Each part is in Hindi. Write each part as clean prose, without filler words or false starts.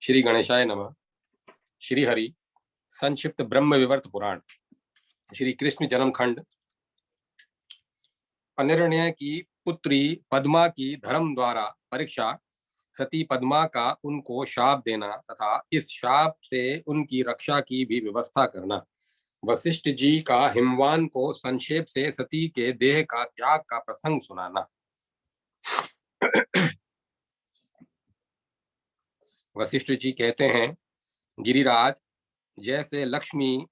श्री गणेशाय नमः। श्री हरि संक्षिप्त ब्रह्म विवर्त पुराण। श्री कृष्ण जन्म खंड। अनिर्णय की पुत्री पद्मा की धर्म द्वारा परीक्षा, सती पद्मा का उनको शाप देना तथा इस शाप से उनकी रक्षा की भी व्यवस्था करना। वशिष्ठ जी का हिमवान को संक्षेप से सती के देह का त्याग का प्रसंग सुनाना। वशिष्ठ जी कहते हैं, गिरिराज, जैसे लक्ष्मी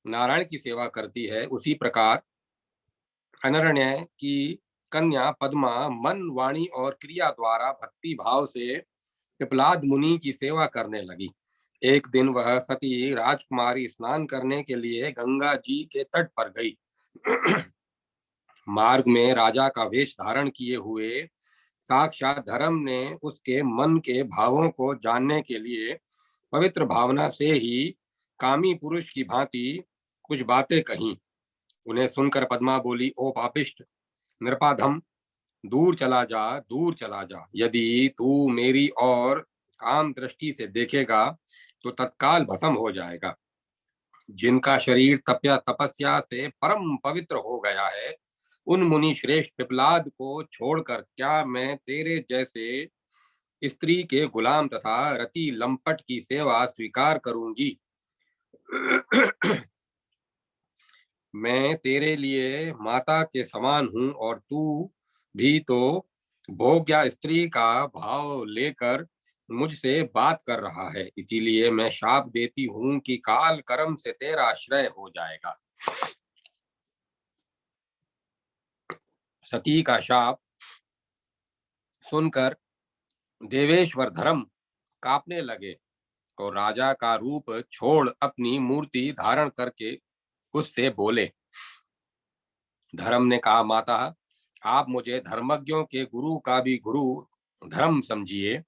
नारायण की सेवा करती है, उसी प्रकार अनरण्य की कन्या पद्मा मन, वाणी और क्रिया द्वारा भक्ति भाव से पिपलाद मुनि की सेवा करने लगी। एक दिन वह सती राजकुमारी स्नान करने के लिए गंगा जी के तट पर गई। मार्ग में राजा का वेश धारण किए हुए साक्षात धर्म ने उसके मन के भावों को जानने के लिए पवित्र भावना से ही कामी पुरुष की भांति कुछ बातें कहीं। उन्हें सुनकर पद्मा बोली, ओ पापिष्ट नृपाधम, दूर चला जा, दूर चला जा। यदि तू मेरी और काम दृष्टि से देखेगा तो तत्काल भस्म हो जाएगा। जिनका शरीर तपस्या से परम पवित्र हो गया है, उन मुनि श्रेष्ठ पिपलाद को छोड़कर क्या मैं तेरे जैसे स्त्री के गुलाम तथा रति लंपट की सेवा स्वीकार करूंगी? मैं तेरे लिए माता के समान हूँ और तू भी तो भोग्या स्त्री का भाव लेकर मुझसे बात कर रहा है। इसीलिए मैं शाप देती हूँ कि काल कर्म से तेरा आश्रय हो जाएगा। सती का शाप सुनकर देवेश्वर धर्म कांपने लगे और राजा का रूप छोड़ अपनी मूर्ति धारण करके उससे बोले। धर्म ने कहा, माता, आप मुझे धर्मज्ञों के गुरु का भी गुरु धर्म समझिए।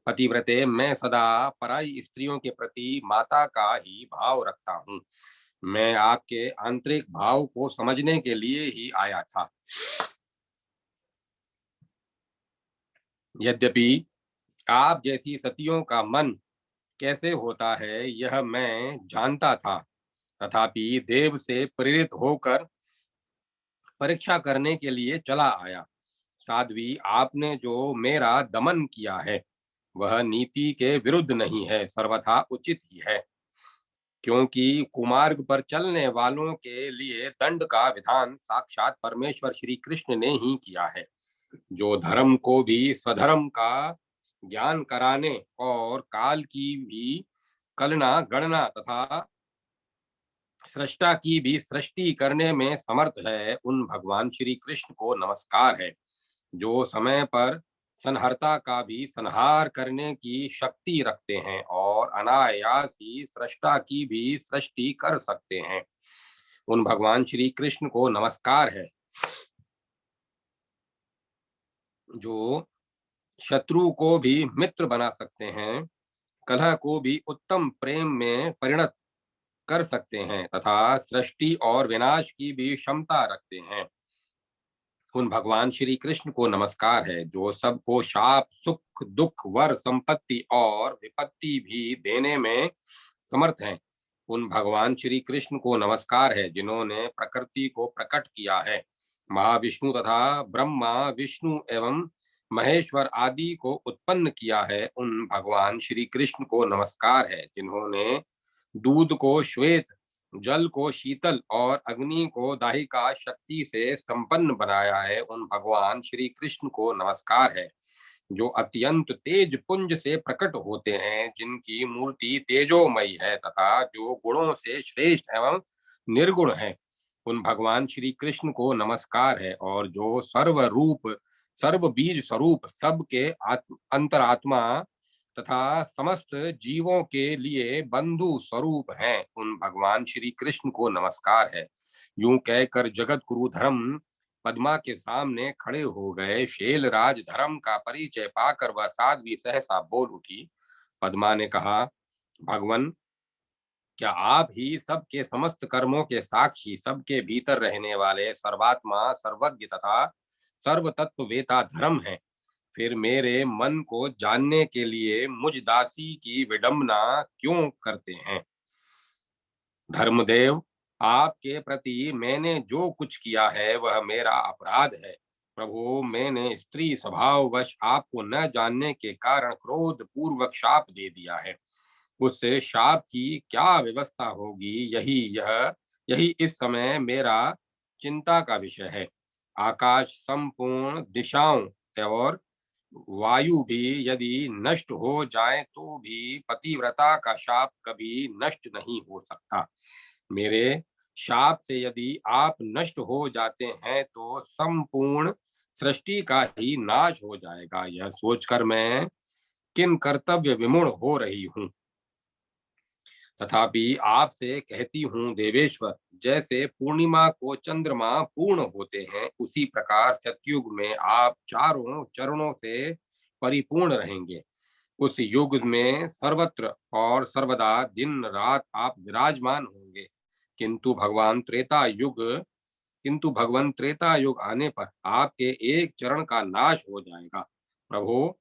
पतिव्रते, मैं सदा पराई स्त्रियों के प्रति माता का ही भाव रखता हूँ। मैं आपके आंतरिक भाव को समझने के लिए ही आया था। यद्यपि आप जैसी सतियों का मन कैसे होता है यह मैं जानता था, तथापि देव से प्रेरित होकर परीक्षा करने के लिए चला आया। साध्वी, आपने जो मेरा दमन किया है वह नीति के विरुद्ध नहीं है, सर्वथा उचित ही है, क्योंकि कुमार्ग पर चलने वालों के लिए दंड का विधान साक्षात परमेश्वर श्री कृष्ण ने ही किया है, जो धर्म को भी स्वधर्म का ज्ञान कराने और काल की भी कलना गणना तथा सृष्टा की भी सृष्टि करने में समर्थ है। उन भगवान श्री कृष्ण को नमस्कार है, जो समय पर संहर्ता का भी संहार करने की शक्ति रखते हैं और अनायास ही सृष्टा की भी सृष्टि कर सकते हैं। उन भगवान श्री कृष्ण को नमस्कार है, जो शत्रु को भी मित्र बना सकते हैं, कलह को भी उत्तम प्रेम में परिणत कर सकते हैं तथा सृष्टि और विनाश की भी क्षमता रखते हैं। उन भगवान श्री कृष्ण को नमस्कार है, जो सबको शाप, सुख, दुख, वर, संपत्ति और विपत्ति भी देने में समर्थ हैं। उन भगवान श्री कृष्ण को नमस्कार है, जिन्होंने प्रकृति को प्रकट किया है। महाविष्णु तथा ब्रह्मा, विष्णु एवं महेश्वर आदि को उत्पन्न किया है। उन भगवान श्री कृष्ण को नमस्कार है, जिन्होंने दूध को श्वेत, जल को शीतल और अग्नि को दाहिका शक्ति से संपन्न बनाया है। उन भगवान श्री कृष्ण को नमस्कार है, जो अत्यंत तेज पुंज से प्रकट होते हैं, जिनकी मूर्ति तेजोमयी है तथा जो गुणों से श्रेष्ठ एवं निर्गुण है। उन भगवान श्री कृष्ण को नमस्कार है, और जो सर्व रूप, सर्व बीज स्वरूप, सबके अंतरात्मा तथा समस्त जीवों के लिए बंधु स्वरूप हैं। उन भगवान श्री कृष्ण को नमस्कार है। यूं कहकर जगत गुरु धर्म पद्मा के सामने खड़े हो गए। शैलराज धर्म का परिचय पाकर वह साध्वी सहसा बोल उठी। पद्मा ने कहा, भगवन, क्या आप ही सबके समस्त कर्मों के साक्षी, सबके भीतर रहने वाले सर्वात्मा, सर्वज्ञ तथा सर्व तत्व वेता धर्म है? फिर मेरे मन को जानने के लिए मुझ दासी की विडंबना क्यों करते हैं? धर्मदेव, आपके प्रति मैंने जो कुछ किया है वह मेरा अपराध है। प्रभु, मैंने स्त्री स्वभाववश आपको न जानने के कारण क्रोध पूर्वक शाप दे दिया है। उससे शाप की क्या व्यवस्था होगी, यही इस समय मेरा चिंता का विषय है। आकाश संपूर्ण दिशाओं और वायु भी यदि नष्ट हो जाए तो भी पतिव्रता का शाप कभी नष्ट नहीं हो सकता। मेरे शाप से यदि आप नष्ट हो जाते हैं तो संपूर्ण सृष्टि का ही नाश हो जाएगा। यह सोचकर मैं किन कर्तव्य विमूढ़ हो रही हूँ। तथापि आपसे कहती हूँ देवेश्वर, जैसे पूर्णिमा को चंद्रमा पूर्ण होते हैं, उसी प्रकार सतयुग में आप चारों चरणों से परिपूर्ण रहेंगे। उस युग में सर्वत्र और सर्वदा दिन रात आप विराजमान होंगे। किंतु भगवान त्रेता युग आने पर आपके एक चरण का नाश हो जाएगा। प्रभु,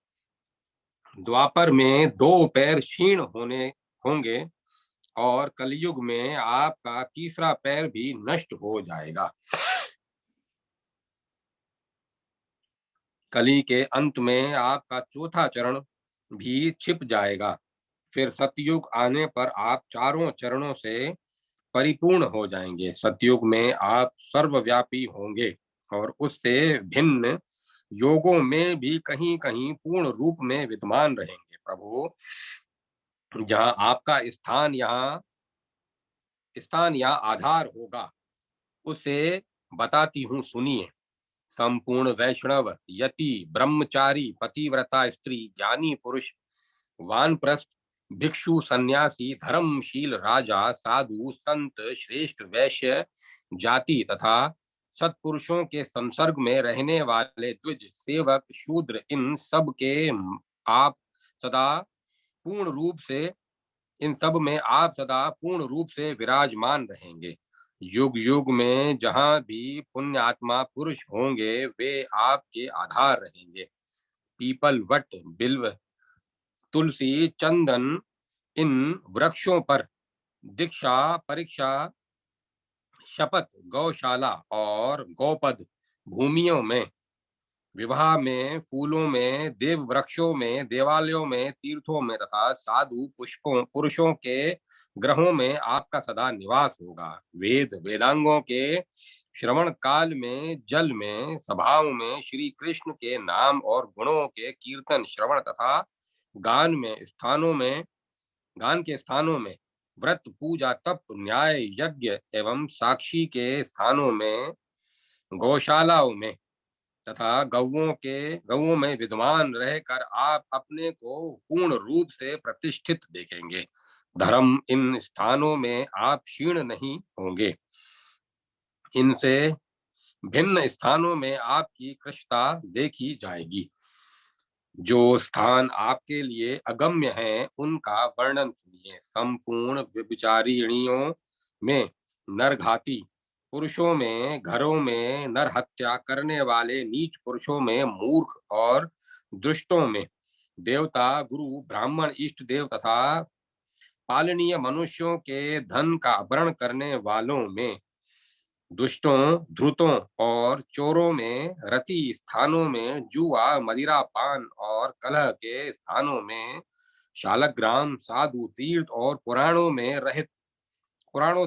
द्वापर में दो पैर क्षीण होने होंगे और कलयुग में आपका तीसरा पैर भी नष्ट हो जाएगा। कली के अंत में आपका चौथा चरण भी छिप जाएगा। फिर सतयुग आने पर आप चारों चरणों से परिपूर्ण हो जाएंगे। सतयुग में आप सर्वव्यापी होंगे और उससे भिन्न योगों में भी कहीं कहीं पूर्ण रूप में विद्यमान रहेंगे। प्रभु, जहाँ आपका स्थान या आधार होगा, उसे बताती हूँ, सुनिए। संपूर्ण वैष्णव, यति, ब्रह्मचारी, पतिव्रता स्त्री, ज्ञानी पुरुष, वानप्रस्थ, भिक्षु, सन्यासी, धर्मशील, राजा, साधु, संत, श्रेष्ठ, वैश्य जाति तथा सत्पुरुषों के संसर्ग में रहने वाले द्विज, सेवक, शूद्र, आप सदा पूर्ण रूप से इन सब में आप सदा पूर्ण रूप से विराजमान रहेंगे। युग युग में जहाँ भी पुण्यात्मा पुरुष होंगे, वे आपके आधार रहेंगे। पीपल, वट, बिल्व, तुलसी, चंदन, इन वृक्षों पर दीक्षा, परीक्षा, शपथ, गौशाला और गौपद भूमियों में, विवाह में, फूलों में, देव वृक्षों में, देवालयों में, तीर्थों में तथा साधु पुष्पों पुरुषों के ग्रहों में आपका सदा निवास होगा। वेद वेदांगों के श्रवण काल में, जल में, सभाओं में, श्री कृष्ण के नाम और गुणों के कीर्तन, श्रवण तथा गान में स्थानों में गान के स्थानों में, व्रत, पूजा, तप, न्याय, यज्ञ एवं साक्षी के स्थानों में, गौशालाओं में तथा गौओं में विद्वान रहकर आप अपने को पूर्ण रूप से प्रतिष्ठित देखेंगे। धर्म इन स्थानों में आप क्षीण नहीं होंगे। इनसे भिन्न स्थानों में आपकी कृशता देखी जाएगी। जो स्थान आपके लिए अगम्य हैं, उनका वर्णन सुनिए। संपूर्ण व्यभिचारिणियों में नरघाती, पुरुषों में घरों में नर हत्या करने वाले नीच पुरुषों में मूर्ख और दुष्टों में देवता, गुरु, ब्राह्मण, इष्ट देव तथा पालनीय मनुष्यों के धन का अपहरण करने वालों में दुष्टों, धृतों और चोरों में, रति स्थानों में, जुआ, मदिरा पान और कलह के स्थानों में, शालग्राम, साधु, तीर्थ और पुराणों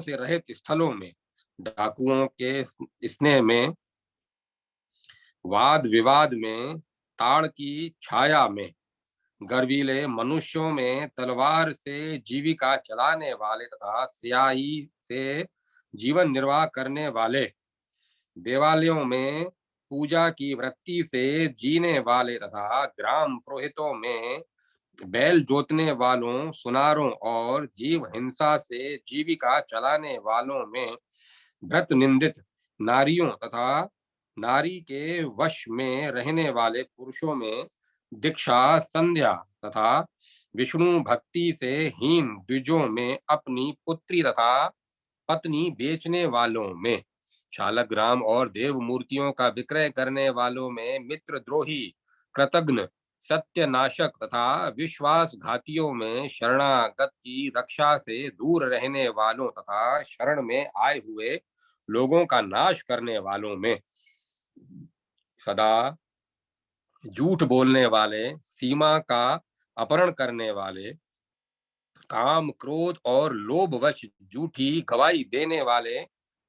से रहित स्थलों में, डाकुओं के स्नेह में, वाद विवाद में, ताड़ की छाया में, गर्वीले मनुष्यों में, तलवार से जीविका चलाने वाले तथा स्याही से जीवन निर्वाह करने वाले, देवालयों में पूजा की वृत्ति से जीने वाले तथा ग्राम पुरोहितों में बैल जोतने वालों, सुनारों और जीव हिंसा से जीविका चलाने वालों में, भ्रत निंदित नारियों तथा नारी के वश में रहने वाले पुरुषों में, दीक्षा, संध्या तथा विष्णु भक्ति से हीन द्विजों में, अपनी पुत्री तथा पत्नी बेचने वालों में, शालग्राम और देव मूर्तियों का विक्रय करने वालों में, मित्रद्रोही कृतघ्न, सत्यनाशक तथा विश्वासघातियों में शरणागत की रक्षा से दूर रहने वालों तथा शरण में आए हुए लोगों का नाश करने वालों में, सदा झूठ बोलने वाले, सीमा का अपहरण करने वाले, काम क्रोध और लोभवश झूठी गवाही देने वाले,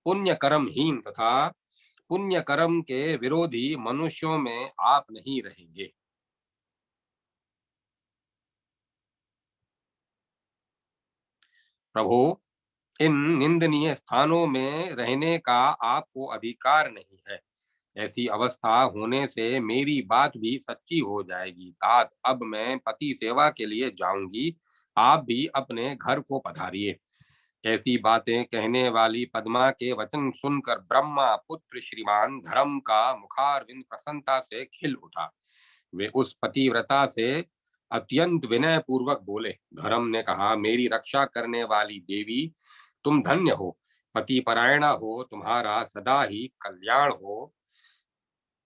पुण्य कर्महीन तथा पुण्य कर्म के विरोधी मनुष्यों में आप नहीं रहेंगे। प्रभु, इन निंदनीय स्थानों में रहने का आपको अधिकार नहीं है। ऐसी अवस्था होने से मेरी बात भी सच्ची हो जाएगी। तात, अब मैं पति सेवा के लिए जाऊंगी, आप भी अपने घर को पधारिए। ऐसी बातें कहने वाली पद्मा के वचन सुनकर ब्रह्मा पुत्र श्रीमान धर्म का मुखारविंद प्रसन्नता से खिल उठा। वे उस पतिव्रता से अत्यंत विनय पूर्वक बोले। धर्म ने कहा, मेरी रक्षा करने वाली देवी, तुम धन्य हो, पति परायणा हो, तुम्हारा सदा ही कल्याण हो।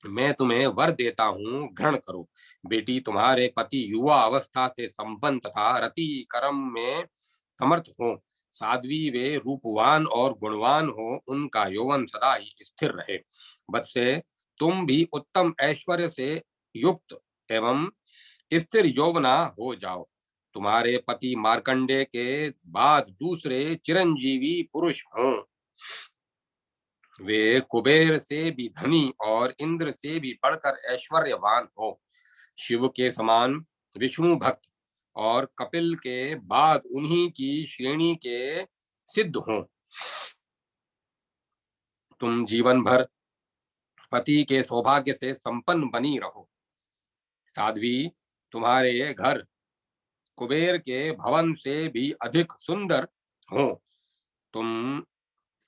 मैं तुम्हें वर देता हूँ, ग्रहण करो। बेटी, तुम्हारे पति युवा अवस्था से संपन्न तथा रति कर्म में समर्थ हो, साध्वी वे रूपवान और गुणवान हो, उनका यौवन सदा ही स्थिर रहे। वत्से, तुम भी उत्तम ऐश्वर्य से युक्त एवं स्थिर यौवना हो जाओ। तुम्हारे पति मार्कंडे के बाद दूसरे चिरंजीवी पुरुष हों। वे कुबेर से भी धनी और इंद्र से भी बढ़कर ऐश्वर्यवान हो। शिव के समान विष्णु भक्त और कपिल के बाद उन्हीं की श्रेणी के सिद्ध हों। तुम जीवन भर पति के सौभाग्य से संपन्न बनी रहो। साध्वी, तुम्हारे घर कुबेर के भवन से भी अधिक सुंदर हो। तुम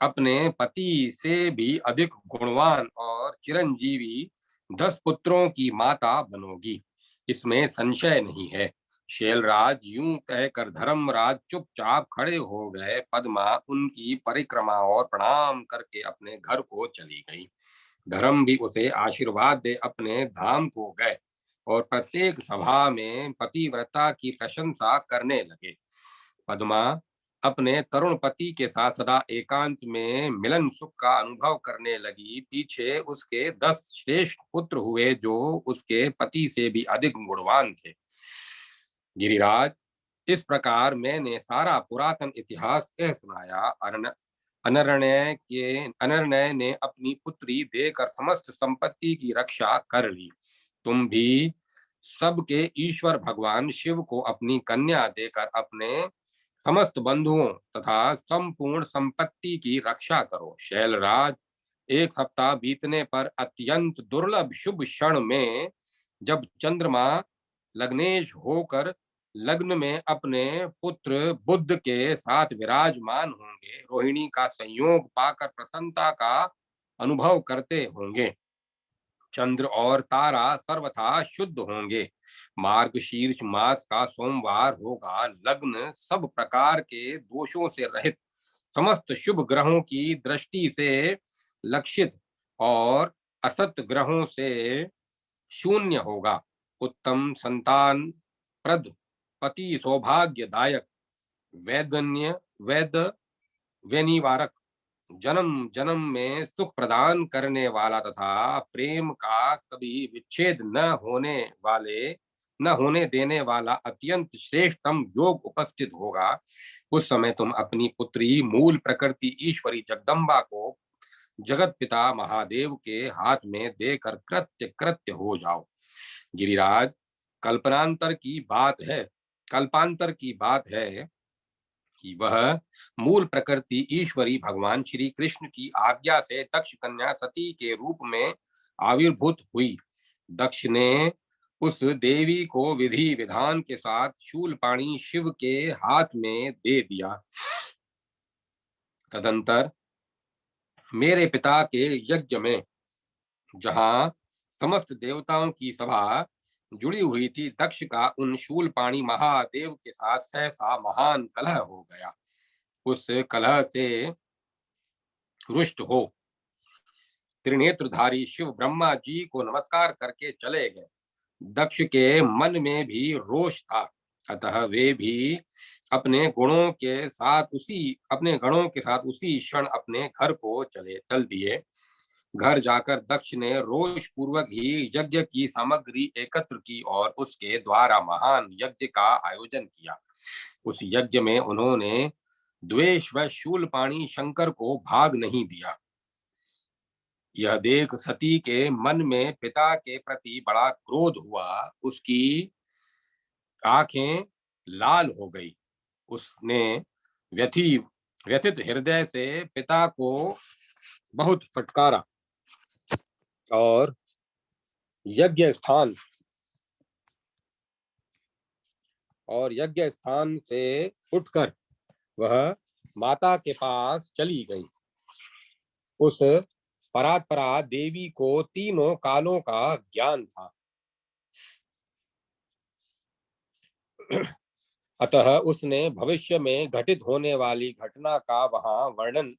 अपने पति से भी अधिक गुणवान और चिरंजीवी 10 पुत्रों की माता बनोगी, इसमें संशय नहीं है। शैलराज, यूं कहकर धर्मराज चुपचाप खड़े हो गए। पद्मा उनकी परिक्रमा और प्रणाम करके अपने घर को चली गई। धर्म भी उसे आशीर्वाद दे अपने धाम को गए और प्रत्येक सभा में पतिव्रता की प्रशंसा करने लगे। पद्मा अपने तरुण पति के साथ सदा एकांत में मिलन सुख का अनुभव करने लगी। पीछे उसके 10 श्रेष्ठ पुत्र हुए जो उसके पति से भी अधिक गुणवान थे। गिरिराज, इस प्रकार मैंने सारा पुरातन इतिहास कह सुनाया। अनर्णय ने अपनी पुत्री देकर समस्त संपत्ति की रक्षा कर ली। तुम भी सबके ईश्वर भगवान शिव को अपनी कन्या देकर अपने समस्त बंधुओं तथा संपूर्ण संपत्ति की रक्षा करो। शैलराज, 1 सप्ताह बीतने पर अत्यंत दुर्लभ शुभ क्षण में जब चंद्रमा लग्नेश होकर लग्न में अपने पुत्र बुद्ध के साथ विराजमान होंगे, रोहिणी का संयोग पाकर प्रसन्नता का अनुभव करते होंगे, चंद्र और तारा सर्वथा शुद्ध होंगे, मार्गशीर्ष मास का सोमवार होगा, लग्न सब प्रकार के दोषों से रहित, समस्त शुभ ग्रहों की दृष्टि से लक्षित और असत ग्रहों से शून्य होगा, उत्तम संतान प्रद पति सौभाग्यदायक वैदन्य वैद व्यनिवारक जन्म जन्म में सुख प्रदान करने वाला तथा प्रेम का कभी विच्छेद न होने देने वाला अत्यंत श्रेष्ठतम योग उपस्थित होगा। उस समय तुम अपनी पुत्री मूल प्रकृति ईश्वरी जगदम्बा को जगत पिता महादेव के हाथ में देकर कृत्य कृत्य हो जाओ। गिरिराज, कल्पनांतर की बात है कल्पांतर की बात है कि वह मूल प्रकृति ईश्वरी भगवान श्री कृष्ण की आज्ञा से दक्ष कन्या सती के रूप में आविर्भूत हुई। दक्ष ने उस देवी को विधि विधान के साथ शूलपाणी शिव के हाथ में दे दिया। तदंतर मेरे पिता के यज्ञ में, जहां समस्त देवताओं की सभा जुड़ी हुई थी, दक्ष का उन शूलपाणी महादेव के साथ सहसा महान कलह हो गया। उस कलह से रुष्ट हो त्रिनेत्रधारी शिव ब्रह्मा जी को नमस्कार करके चले गए। दक्ष के मन में भी रोष था, अतः वे भी अपने गणों के साथ उसी क्षण अपने घर को चल दिए। घर जाकर दक्ष ने रोष पूर्वक ही यज्ञ की सामग्री एकत्र की और उसके द्वारा महान यज्ञ का आयोजन किया। उस यज्ञ में उन्होंने द्वेष व शूलपाणी शंकर को भाग नहीं दिया। यह देख सती के मन में पिता के प्रति बड़ा क्रोध हुआ। उसकी आंखें लाल हो गई। उसने व्यथित हृदय से पिता को बहुत फटकारा और यज्ञ स्थान से उठकर वह माता के पास चली गई। उस परात्परा देवी को तीनों कालों का ज्ञान था, अतः उसने भविष्य में घटित होने वाली घटना का वहां वर्णन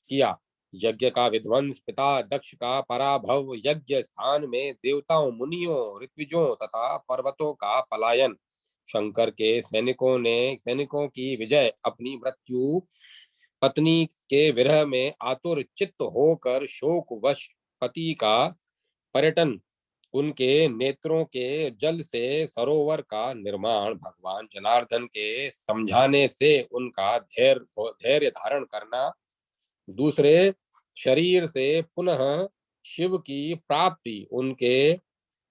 किया। यज्ञ का विध्वंस, पिता दक्ष का पराभव, यज्ञ स्थान में देवताओं, मुनियों, ऋत्विजों तथा पर्वतों का पलायन, शंकर के सैनिकों की विजय, अपनी मृत्यु, पत्नी के विरह में आतुर चित्त होकर शोकवश पति का पर्यटन, उनके नेत्रों के जल से सरोवर का निर्माण, भगवान जनार्दन के समझाने से उनका धैर्य धारण करना, दूसरे शरीर से पुनः शिव की प्राप्ति, उनके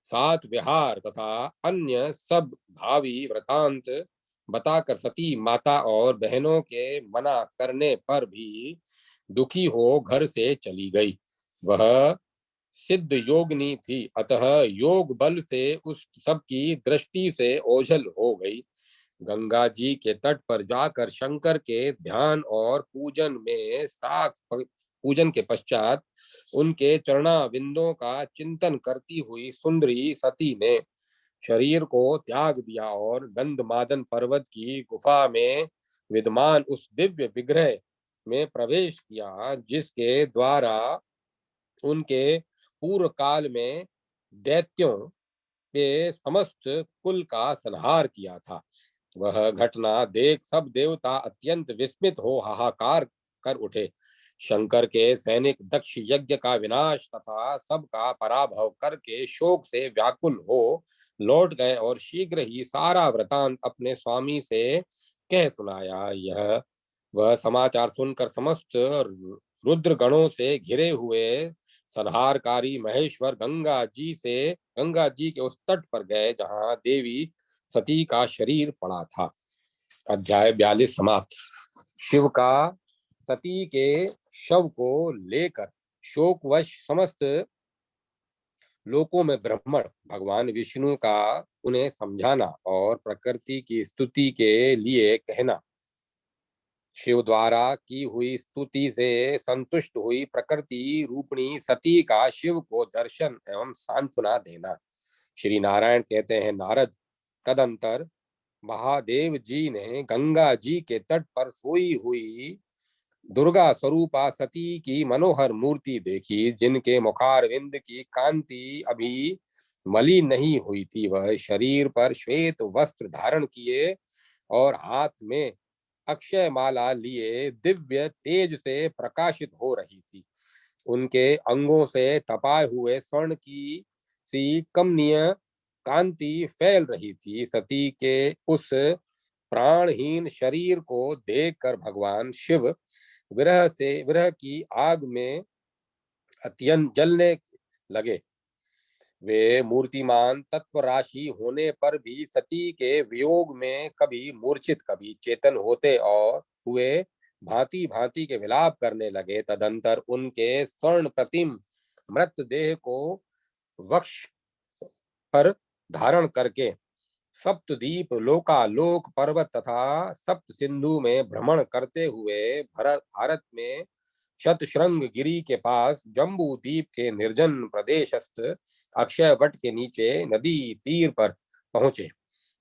साथ विहार तथा अन्य सब भावी वृतांत बताकर सती माता और बहनों के मना करने पर भी दुखी हो घर से चली गई। वह सिद्ध योगिनी थी, अतः योग बल से उस सब की दृष्टि से ओझल हो गई। गंगा जी के तट पर जाकर शंकर के ध्यान और पूजन के पश्चात उनके चरणाविंदों का चिंतन करती हुई सुंदरी सती ने शरीर को त्याग दिया और गंधमादन पर्वत की गुफा में विद्यमान उस दिव्य विग्रह में प्रवेश किया, जिसके द्वारा उनके पूर्व काल में दैत्यों के समस्त कुल का संहार किया था। वह घटना देख सब देवता अत्यंत विस्मित हो हाहाकार कर उठे। शंकर के सैनिक दक्ष यज्ञ का विनाश तथा सबका पराभव करके शोक से व्याकुल हो लौट गए और शीघ्र ही सारा वृतांत अपने स्वामी से कह सुनाया। यह वह समाचार सुनकर समस्त रुद्र गणों से घिरे हुए संहारकारी महेश्वर गंगा जी के उस तट पर गए जहां देवी सती का शरीर पड़ा था। अध्याय 42 समाप्त। शिव का सती के शव को लेकर शोकवश समस्त लोकों में भ्रमण, भगवान विष्णु का उन्हें समझाना और प्रकृति की स्तुति के लिए कहना, शिव द्वारा की हुई स्तुति से संतुष्ट हुई प्रकृति रूपणी सती का शिव को दर्शन एवं सांत्वना देना। श्री नारायण कहते हैं, नारद, तदंतर महादेव जी ने गंगा जी के तट पर सोई हुई दुर्गा स्वरूपा सती की मनोहर मूर्ति देखी, जिनके मुखारविंद की कांति अभी मलिन नहीं हुई थी। वह शरीर पर श्वेत वस्त्र धारण किए और हाथ में अक्षय माला लिए दिव्य तेज से प्रकाशित हो रही थी। उनके अंगों से तपाए हुए स्वर्ण की सी कमनीय कांति फैल रही थी। सती के उस प्राणहीन शरीर को देखकर भगवान शिव विरह की आग में अत्यंत जलने लगे। वे मूर्तिमान तत्व राशि होने पर भी सती के वियोग में कभी मूर्छित कभी चेतन होते और हुए भांति भांति के विलाप करने लगे। तदंतर उनके स्वर्ण प्रतिम मृतदेह को वक्ष पर धारण करके सप्तद्वीप, लोकालोक, पर्वत तथा सप्त सिंधु में भ्रमण करते हुए भारत में शतशृंग गिरी के पास जम्बू द्वीप के निर्जन प्रदेशस्थ अक्षय वट के नीचे नदी तीर पर पहुंचे।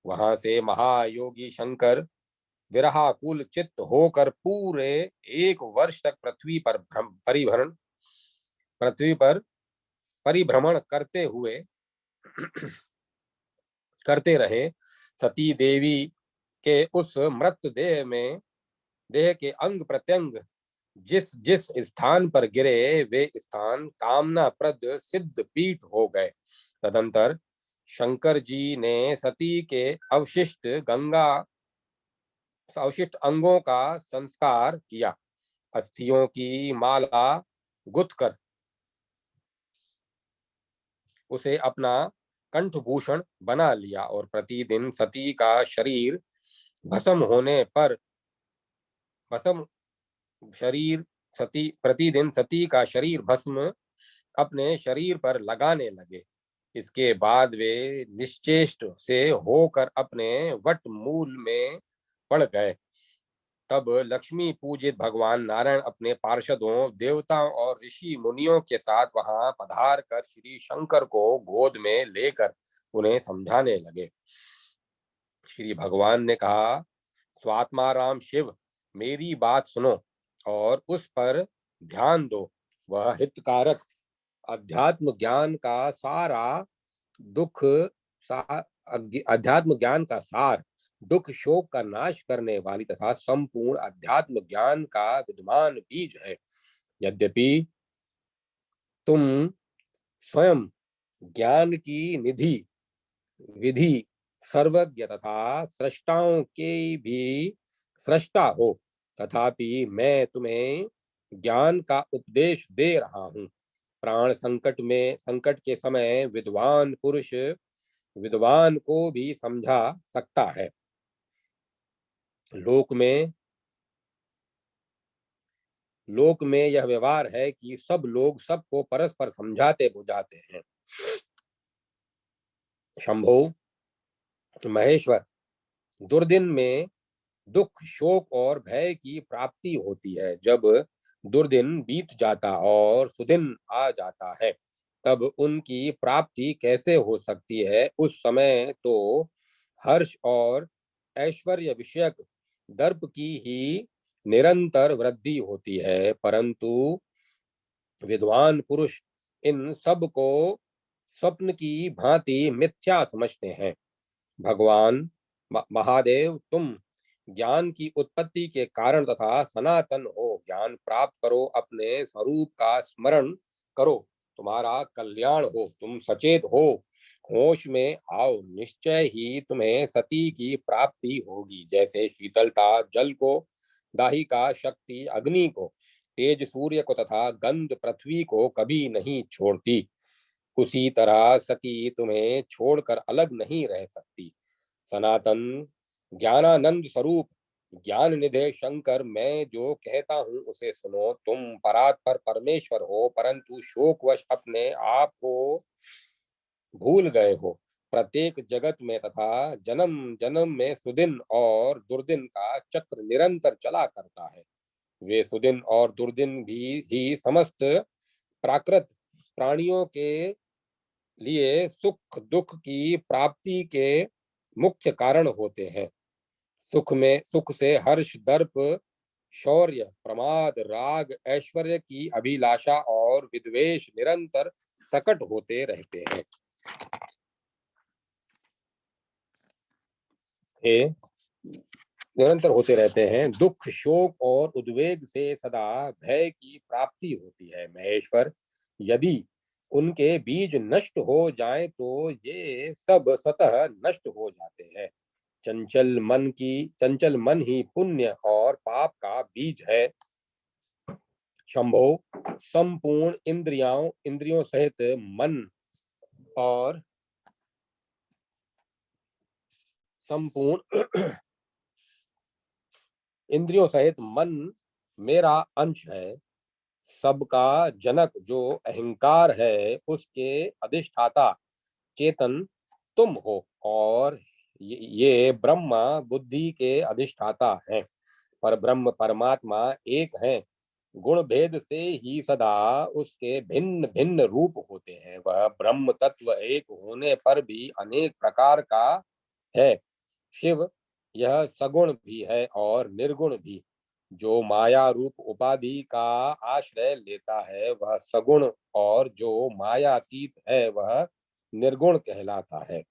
वहां से महायोगी शंकर विरहाकुल चित्त होकर पूरे 1 वर्ष तक पृथ्वी पर परिभ्रमण करते हुए करते रहे। सती देवी के उस मृत देह के अंग प्रत्यंग जिस जिस स्थान पर गिरे वे स्थान कामना प्रद सिद्ध पीठ हो गए। तदंतर शंकर जी ने सती के अवशिष्ट अंगों का संस्कार किया। अस्थियों की माला गुथ कर उसे अपना कंठभूषण बना लिया और प्रतिदिन सती का शरीर भस्म होने पर भस्म शरीर सती प्रतिदिन सती का शरीर भस्म अपने शरीर पर लगाने लगे। इसके बाद वे निश्चेष्ट से होकर अपने वट मूल में पड़ गए। तब लक्ष्मी पूजित भगवान नारायण अपने पार्षदों देवताओं और ऋषि मुनियों के साथ वहां पधार कर श्री शंकर को गोद में लेकर उन्हें समझाने लगे। श्री भगवान ने कहा, स्वात्माराम शिव, मेरी बात सुनो और उस पर ध्यान दो। वह हितकारक अध्यात्म ज्ञान का सारा दुख सा अध्यात्म ज्ञान का सार, दुख शोक का नाश करने वाली तथा संपूर्ण अध्यात्म ज्ञान का विद्यमान बीज है। यद्यपि तुम स्वयं ज्ञान की निधि विधि सर्वज्ञ तथा सृष्टाओं के भी सृष्टा हो, तथापि मैं तुम्हें ज्ञान का उपदेश दे रहा हूँ। प्राण संकट के समय विद्वान को भी समझा सकता है। लोक में यह व्यवहार है कि सब लोग सबको परस्पर समझाते बुझाते हैं। शंभो महेश्वर, दुर्दिन में दुख शोक और भय की प्राप्ति होती है। जब दुर्दिन बीत जाता और सुदिन आ जाता है तब उनकी प्राप्ति कैसे हो सकती है। उस समय तो हर्ष और ऐश्वर्य विषयक दर्प की ही निरंतर वृद्धि होती है, परंतु विद्वान पुरुष इन सब को स्वप्न की भांति मिथ्या समझते हैं। भगवान महादेव, तुम ज्ञान की उत्पत्ति के कारण तथा सनातन हो। ज्ञान प्राप्त करो, अपने स्वरूप का स्मरण करो, तुम्हारा कल्याण हो। तुम सचेत हो, होश में आओ, निश्चय ही तुम्हें सती की प्राप्ति होगी। जैसे शीतलता जल को, दाहिका शक्ति अग्नि को, तेज सूर्य को तथा गंध पृथ्वी को कभी नहीं छोड़ती, उसी तरह सती तुम्हें छोड़कर अलग नहीं रह सकती। सनातन ज्ञानानंद स्वरूप ज्ञान निधे शंकर, मैं जो कहता हूँ उसे सुनो। तुम परात्पर परमेश्वर हो, परंतु शोकवश अपने आप को भूल गए हो। प्रत्येक जगत में तथा जन्म जन्म में सुदिन और दुर्दिन का चक्र निरंतर चला करता है। वे सुदिन और दुर्दिन भी ही समस्त प्राकृत प्राणियों के लिए सुख दुख की प्राप्ति के मुख्य कारण होते हैं। सुख से हर्ष दर्प शौर्य प्रमाद राग ऐश्वर्य की अभिलाषा और विद्वेष निरंतर प्रकट होते रहते हैं। निरंतर होते रहते हैं। दुख शोक और उद्वेग से सदा भय की प्राप्ति होती है। महेश्वर, यदि उनके बीज नष्ट हो जाएं तो ये सब स्वतः नष्ट हो जाते हैं। चंचल मन ही पुण्य और पाप का बीज है। शंभो, संपूर्ण इंद्रियों सहित मन और संपूर्ण इंद्रियों सहित मन मेरा अंश है। सबका जनक जो अहंकार है उसके अधिष्ठाता चेतन तुम हो, और ये ब्रह्मा बुद्धि के अधिष्ठाता हैं। पर ब्रह्म परमात्मा एक हैं। गुण भेद से ही सदा उसके भिन्न भिन्न रूप होते हैं। वह ब्रह्म तत्व एक होने पर भी अनेक प्रकार का है। शिव यह सगुण भी है और निर्गुण भी। जो माया रूप उपाधि का आश्रय लेता है वह सगुण, और जो मायातीत है वह निर्गुण कहलाता है।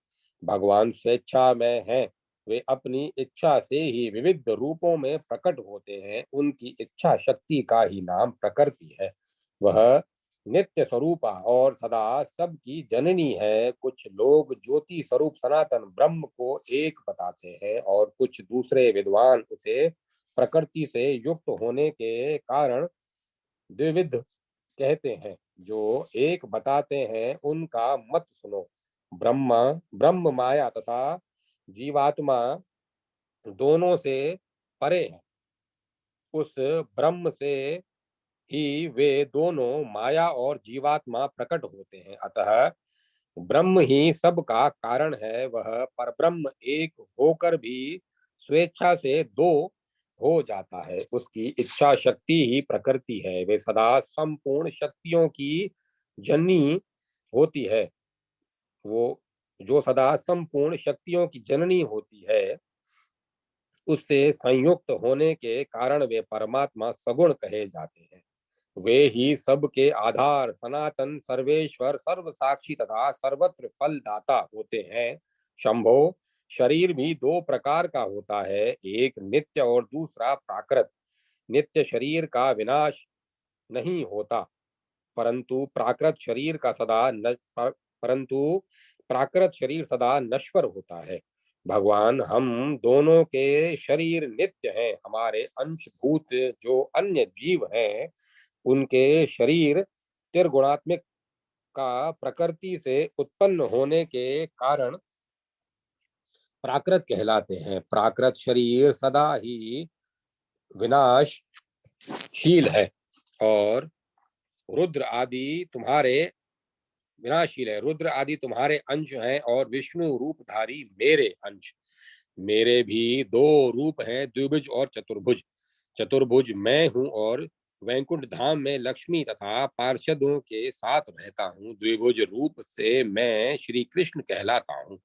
भगवान स्वेच्छा में हैं, वे अपनी इच्छा से ही विविध रूपों में प्रकट होते हैं। उनकी इच्छा शक्ति का ही नाम प्रकृति है। वह नित्य स्वरूपा और सदा सबकी जननी है। कुछ लोग ज्योति स्वरूप सनातन ब्रह्म को एक बताते हैं और कुछ दूसरे विद्वान उसे प्रकृति से युक्त होने के कारण द्विविध कहते हैं। जो एक बताते हैं उनका मत सुनो। ब्रह्मा ब्रह्म माया तथा जीवात्मा दोनों से परे है। उस ब्रह्म से ही वे दोनों माया और जीवात्मा प्रकट होते हैं। अतः ब्रह्म ही सब का कारण है। वह परब्रह्म एक होकर भी स्वेच्छा से दो हो जाता है। उसकी इच्छा शक्ति ही प्रकृति है। वे सदा संपूर्ण शक्तियों की जननी होती है। वो जो सदा संपूर्ण शक्तियों की जननी होती है, उससे संयुक्त होने के कारण वे परमात्मा सगुण कहे जाते हैं। वे ही सबके आधार सनातन सर्वेश्वर सर्व साक्षी तथा सर्वत्र फलदाता होते हैं। शंभो, शरीर भी दो प्रकार का होता है, एक नित्य और दूसरा प्राकृत। नित्य शरीर का विनाश नहीं होता, परंतु प्राकृत शरीर का सदा न, परंतु प्राकृत शरीर सदा नश्वर होता है। भगवान, हम दोनों के शरीर नित्य हैं। हमारे अंशभूत जो अन्य जीव हैं, उनके शरीर त्रिगुणात्मिक का प्रकृति से उत्पन्न होने के कारण प्राकृत कहलाते हैं। प्राकृत शरीर सदा ही विनाशशील है और रुद्र आदि तुम्हारे विनाशील है। रुद्र आदि तुम्हारे अंश हैं और विष्णु रूपधारी मेरे अंश। मेरे भी दो रूप हैं, द्विभुज और चतुर्भुज। चतुर्भुज मैं हूँ और वैकुंठ धाम में लक्ष्मी तथा पार्षदों के साथ रहता हूँ। द्विभुज रूप से मैं श्री कृष्ण कहलाता हूँ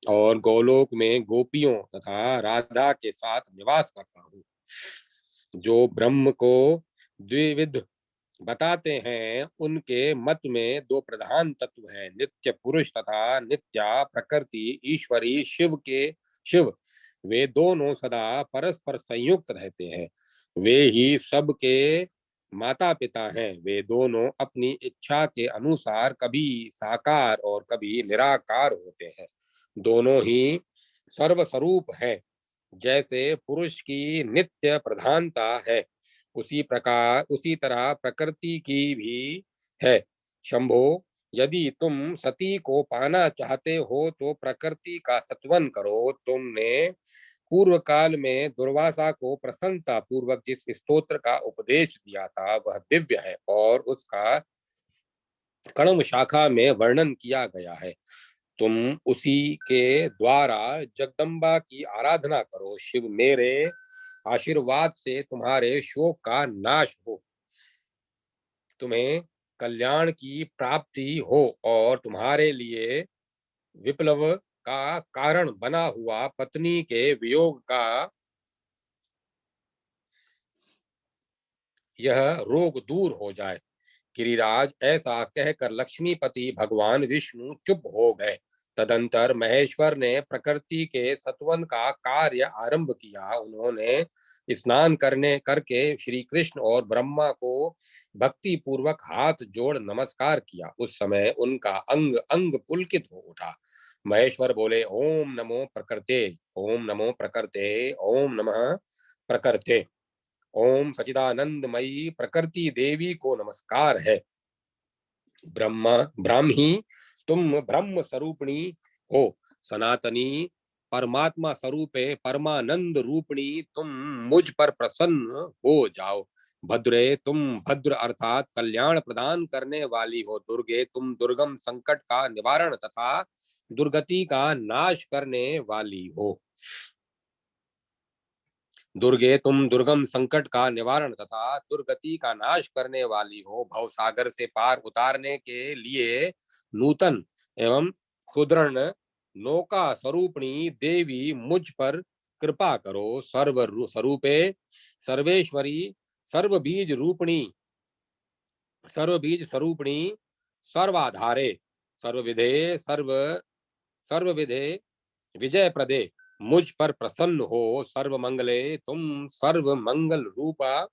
और गोलोक में गोपियों तथा राधा के साथ निवास करता हूँ। जो ब्रह्म को द्विविध बताते हैं, उनके मत में दो प्रधान तत्व हैं, नित्य पुरुष तथा नित्या प्रकृति। ईश्वरी शिव वे दोनों सदा परस्पर संयुक्त रहते हैं। वे ही सबके माता पिता हैं। वे दोनों अपनी इच्छा के अनुसार कभी साकार और कभी निराकार होते हैं। दोनों ही सर्वस्वरूप हैं। जैसे पुरुष की नित्य प्रधानता है, उसी तरह प्रकृति की भी है। शंभो, यदि तुम सती को पाना चाहते हो तो प्रकृति का सत्वन करो। तुमने पूर्व काल में दुर्वासा को प्रसन्नता पूर्वक जिस स्तोत्र का उपदेश दिया था, वह दिव्य है और उसका कण्व शाखा में वर्णन किया गया है। तुम उसी के द्वारा जगदम्बा की आराधना करो। शिव मेरे आशीर्वाद से तुम्हारे शोक का नाश हो, तुम्हें कल्याण की प्राप्ति हो और तुम्हारे लिए विप्लव का कारण बना हुआ पत्नी के वियोग का यह रोग दूर हो जाए। गिरिराज, ऐसा कहकर लक्ष्मीपति भगवान विष्णु चुप हो गए। तदंतर महेश्वर ने प्रकृति के सत्वन का कार्य आरंभ किया। उन्होंने स्नान करने करके श्री कृष्ण और ब्रह्मा को भक्ति पूर्वक हाथ जोड़ नमस्कार किया। उस समय उनका अंग अंग पुलकित हो उठा। महेश्वर बोले, ओम नमो प्रकृते, ओम नमो प्रकृते, ओम नमः प्रकृते। ओम सचिदानंदमयी प्रकृति देवी को नमस्कार है। ब्रह्मा ब्राह्मी, तुम ब्रह्म स्वरूपिणी हो। सनातनी परमात्मा स्वरूपे परमानंद रूपिणी, तुम मुझ पर प्रसन्न हो जाओ। भद्रे, तुम भद्र अर्थात कल्याण प्रदान करने वाली हो। दुर्गे, तुम दुर्गम संकट का निवारण तथा दुर्गति का नाश करने वाली हो। दुर्गे, तुम दुर्गम संकट का निवारण तथा दुर्गति का नाश करने वाली हो। भव सागर से पार उतारने के लिए नूतन एवं सुदृढ़ नौका स्वरूपिणी देवी, मुझ पर कृपा करो। सर्व स्वरूपे सर्वेश्वरी, सर्वबीज रूपिणी, सर्वबीज स्वरूपिणी, सर्वाधारे, सर्वविधे सर्व सर्वविधे विजय प्रदे मुझ पर प्रसन्न हो। सर्व मंगले तुम सर्व मंगल रूपा,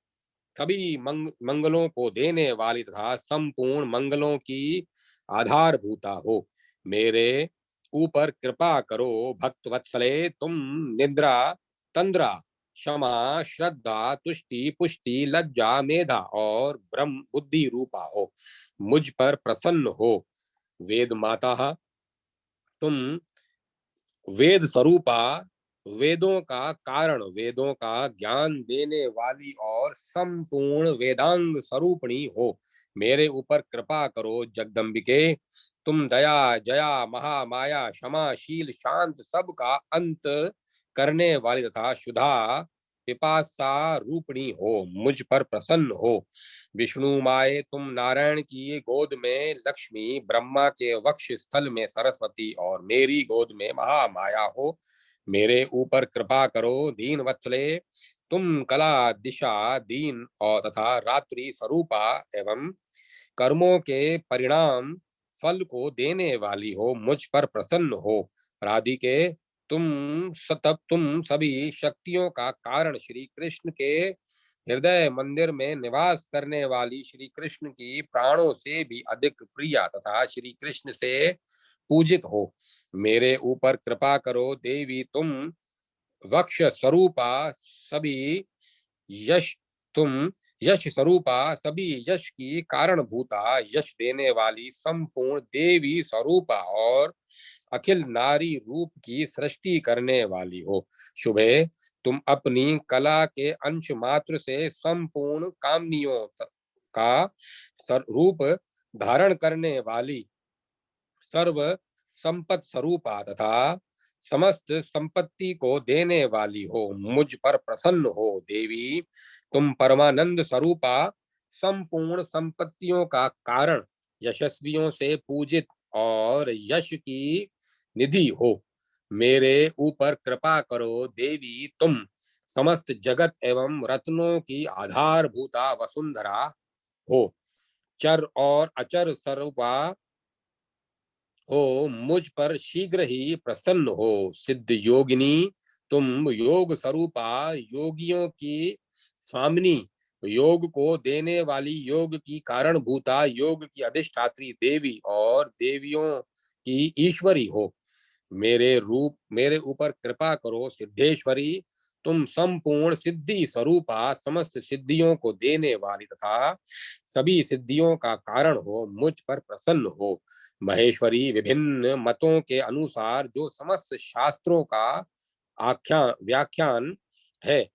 सभी मंगलों को देने वाली तथा संपूर्ण मंगलों की आधारभूता हो। मेरे ऊपर कृपा करो भक्त वत्सले, तुम निद्रा तंद्रा क्षमा श्रद्धा तुष्टि पुष्टि लज्जा मेधा और ब्रह्म बुद्धि रूपा हो। मुझ पर प्रसन्न हो। वेद माता तुम वेद स्वरूपा, वेदों का कारण, वेदों का ज्ञान देने वाली और संपूर्ण वेदांग स्वरूपणी हो। मेरे ऊपर कृपा करो जगदम्बिके, तुम दया जया महामाया क्षमाशील शांत सबका अंत करने वाली तथा शुद्धा पिपासा रूपणी हो। मुझ पर प्रसन्न हो। विष्णु माए तुम नारायण की गोद में लक्ष्मी, ब्रह्मा के वक्ष स्थल में सरस्वती और मेरी गोद में महामाया हो। मेरे ऊपर कृपा करो दीन वत्सले, तुम कला दिशा दीन और तथा रात्रि स्वरूपा एवं कर्मों के परिणाम फल को देने वाली हो। मुझ पर प्रसन्न हो। राधिके तुम तुम सभी शक्तियों का कारण, श्री कृष्ण के हृदय मंदिर में निवास करने वाली श्री कृष्ण की प्राणों से भी अधिक प्रिया तथा श्री कृष्ण से पूजित हो। मेरे ऊपर कृपा करो देवी, तुम वक्ष स्वरूपा सभी यश, तुम यश स्वरूपा सभी यश की कारणभूता, यश देने वाली संपूर्ण देवी स्वरूपा और अखिल नारी रूप की सृष्टि करने वाली हो। शुभे तुम अपनी कला के अंश मात्र से संपूर्ण कामनियों का रूप धारण करने वाली सर्व संपत स्वरूपा तथा समस्त संपत्ति को देने वाली हो। मुझ पर प्रसन्न हो देवी, तुम परमानंद स्वरूपा संपूर्ण संपत्तियों का कारण, यशस्वियों से पूजित और यश की निधि हो। मेरे ऊपर कृपा करो देवी, तुम समस्त जगत एवं रत्नों की आधारभूता वसुंधरा हो। चर और अचर स्वरूपा हो, मुझ पर शीघ्र ही प्रसन्न हो। सिद्ध योगिनी तुम योग स्वरूपा, योगियों की स्वामिनी, योग को देने वाली, योग की कारण भूता, योग की अधिष्ठात्री देवी और देवियों की ईश्वरी हो। मेरे ऊपर कृपा करो सिद्धेश्वरी, तुम संपूर्ण सिद्धि स्वरूपा, समस्त सिद्धियों को देने वाली तथा सभी सिद्धियों का कारण हो। मुझ पर प्रसन्न हो। महेश्वरी विभिन्न मतों के अनुसार जो समस्त शास्त्रों का आख्यान व्याख्यान है,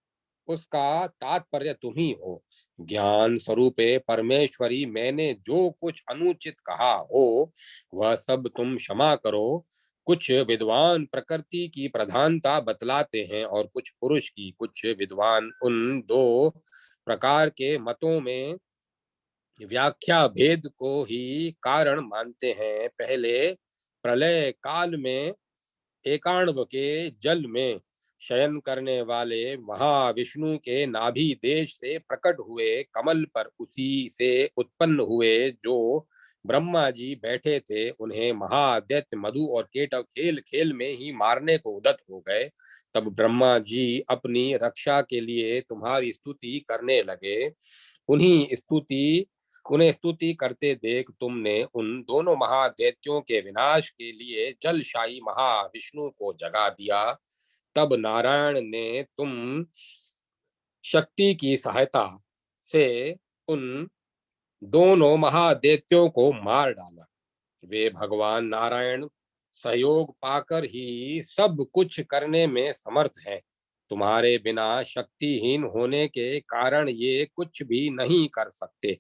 उसका तात्पर्य तुम ही हो। ज्ञान स्वरूपे परमेश्वरी, मैंने जो कुछ अनुचित कहा हो वह सब तुम क्षमा करो। कुछ विद्वान प्रकृति की प्रधानता बतलाते हैं और कुछ पुरुष की। कुछ विद्वान उन दो प्रकार के मतों में व्याख्या भेद को ही कारण मानते हैं। पहले प्रलय काल में एकाण्व के जल में शयन करने वाले महाविष्णु के नाभि देश से प्रकट हुए कमल पर उसी से उत्पन्न हुए जो ब्रह्मा जी बैठे थे, उन्हें महादैत्य मधु और केटव खेल खेल में ही मारने को उद्यत हो गए। तब ब्रह्मा जी अपनी रक्षा के लिए तुम्हारी स्तुति करने लगे। उन्हीं स्तुति उन्हें स्तुति करते देख तुमने उन दोनों महादैत्यों के विनाश के लिए जलशाही महाविष्णु को जगा दिया। तब नारायण ने तुम शक्ति की सहायता से उन दोनों महादैत्यों को मार डाला। वे भगवान नारायण सहयोग पाकर ही सब कुछ करने में समर्थ हैं। तुम्हारे बिना शक्तिहीन होने के कारण ये कुछ भी नहीं कर सकते।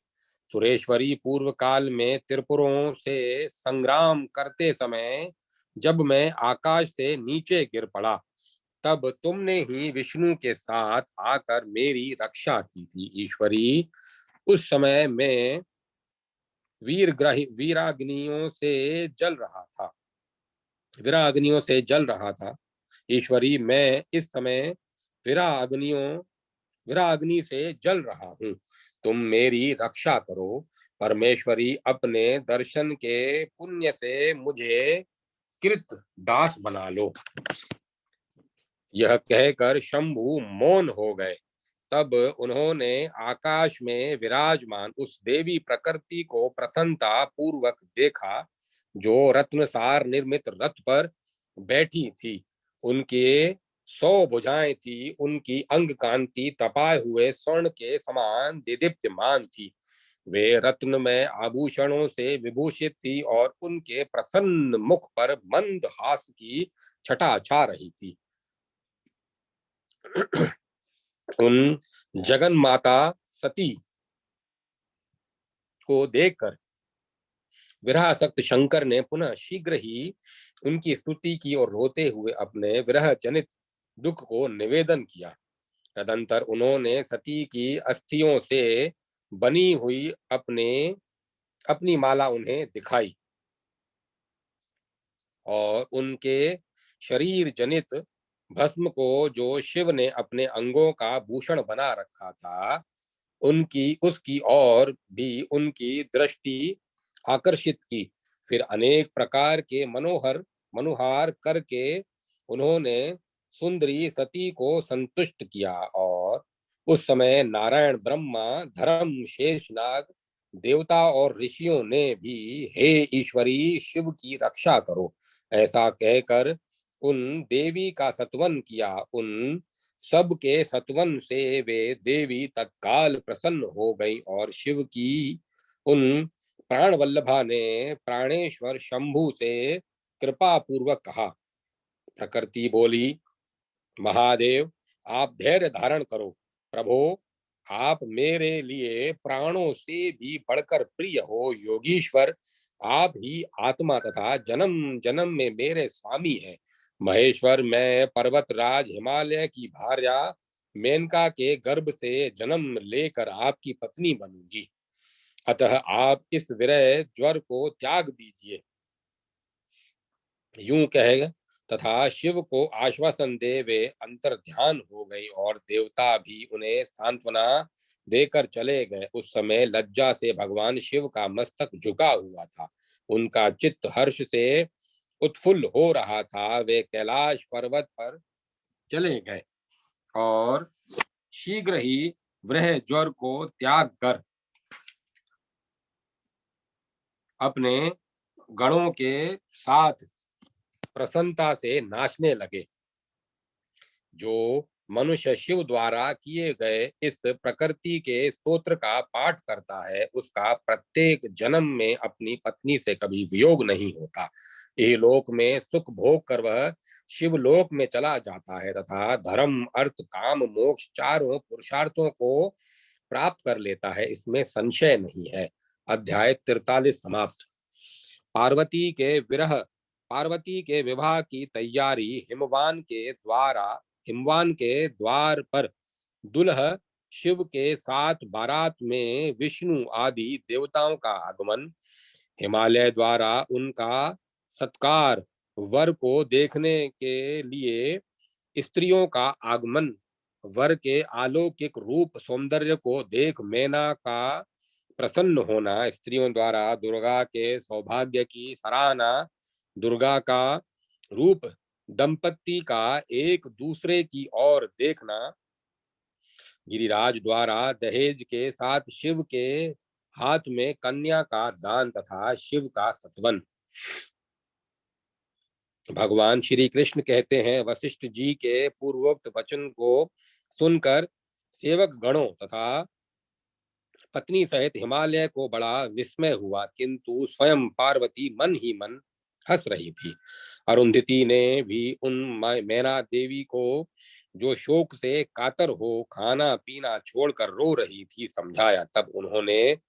सुरेश्वरी, पूर्व काल में त्रिपुरों से संग्राम करते समय जब मैं आकाश से नीचे गिर पड़ा, तब तुमने ही विष्णु के साथ आकर मेरी रक्षा की थी। ईश्वरी, उस समय मैं वीराग्नियों से जल रहा था विराग्नियों से जल रहा था। ईश्वरी, मैं इस समय विराग्नियों विराग्नि से जल रहा हूँ। तुम मेरी रक्षा करो। परमेश्वरी, अपने दर्शन के पुण्य से मुझे कृत दास बना लो। यह कहकर शंभु मौन हो गए। तब उन्होंने आकाश में विराजमान उस देवी प्रकृति को प्रसन्नता पूर्वक देखा, जो रत्नसार निर्मित रथ पर बैठी थी। उनके 100 भुजाएं थी, उनकी अंग कांति तपाए हुए स्वर्ण के समान दीप्तिमान थी। वे रत्नमय आभूषणों से विभूषित थी और उनके प्रसन्न मुख पर मंद हास की छटा छा रही थी। उन जगन माता सती को देखकर विरहासक्त शंकर ने पुनः शीघ्र ही उनकी स्तुति की और रोते हुए अपने विरह जनित दुख को निवेदन किया। तदंतर उन्होंने सती की अस्थियों से बनी हुई अपनी माला उन्हें दिखाई और उनके शरीर जनित भस्म को, जो शिव ने अपने अंगों का भूषण बना रखा था, उनकी उसकी और भी उनकी दृष्टि आकर्षित की। फिर अनेक प्रकार के मनुहार करके उन्होंने सुंदरी सती को संतुष्ट किया और उस समय नारायण, ब्रह्मा, धर्म, शेषनाग, देवता और ऋषियों ने भी हे ईश्वरी शिव की रक्षा करो ऐसा कहकर उन देवी का सत्वन किया। उन सब के सत्वन से वे देवी तत्काल प्रसन्न हो गई और शिव की उन प्राण वल्लभा ने प्राणेश्वर शंभु से कृपा पूर्वक कहा। प्रकृति बोली, महादेव आप धैर्य धारण करो। प्रभो आप मेरे लिए प्राणों से भी बढ़कर प्रिय हो। योगीश्वर आप ही आत्मा तथा जन्म जन्म में मेरे स्वामी हैं। महेश्वर मैं पर्वतराज हिमालय की भार्या मेनका के गर्भ से जन्म लेकर आपकी पत्नी बनूंगी। अतः आप इस विरह ज्वर को त्याग दीजिए। यूं कह तथा शिव को आश्वासन दे वे अंतर ध्यान हो गई और देवता भी उन्हें सांत्वना देकर चले गए। उस समय लज्जा से भगवान शिव का मस्तक झुका हुआ था, उनका चित्त हर्ष से उत्फुल्ल हो रहा था। वे कैलाश पर्वत पर चले गए और शीघ्र ही वह ज्वर को त्याग कर अपने गणों के साथ प्रसन्नता से नाचने लगे। जो मनुष्य शिव द्वारा किए गए इस प्रकृति के स्तोत्र का पाठ करता है, उसका प्रत्येक जन्म में अपनी पत्नी से कभी वियोग नहीं होता। ये लोक में सुख भोग कर वह शिवलोक में चला जाता है तथा धर्म, अर्थ, काम, मोक्ष चारों पुरुषार्थों को प्राप्त कर लेता है, इसमें संशय नहीं है। अध्याय 43 समाप्त। पार्वती के विवाह की तैयारी। हिमवान के द्वार पर दुल्ह शिव के साथ बारात में विष्णु आदि देवताओं का आगमन। हिमालय द्वारा उनका सत्कार। वर को देखने के लिए स्त्रियों का आगमन। वर के अलौकिक रूप सौंदर्य को देख मैना का प्रसन्न होना। स्त्रियों द्वारा दुर्गा के सौभाग्य की सराहना। दुर्गा का रूप दंपति का एक दूसरे की ओर देखना। गिरिराज द्वारा दहेज के साथ शिव के हाथ में कन्या का दान तथा शिव का सत्वन। भगवान श्री कृष्ण कहते हैं, वशिष्ठ जी के पूर्वोक्त वचन को सुनकर सेवक गणों तथा पत्नी सहित हिमालय को बड़ा विस्मय हुआ, किंतु स्वयं पार्वती मन ही मन हंस रही थी। अरुंधति ने भी उन मैना देवी को, जो शोक से कातर हो खाना पीना छोड़कर रो रही थी, समझाया। तब उन्होंने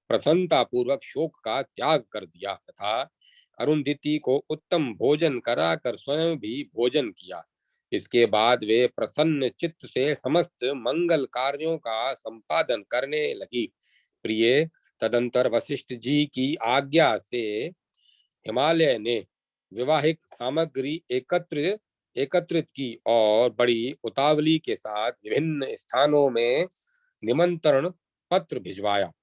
प्रसन्नता पूर्वक शोक का त्याग कर दिया तथा अरुंधति को उत्तम भोजन कराकर स्वयं भी भोजन किया। इसके बाद वे प्रसन्न चित्त से समस्त मंगल कार्यों का संपादन करने लगी। प्रिय, तदंतर वशिष्ठ जी की आज्ञा से हिमालय ने विवाहिक सामग्री एकत्रित की और बड़ी उतावली के साथ विभिन्न स्थानों में निमंत्रण पत्र भिजवाया।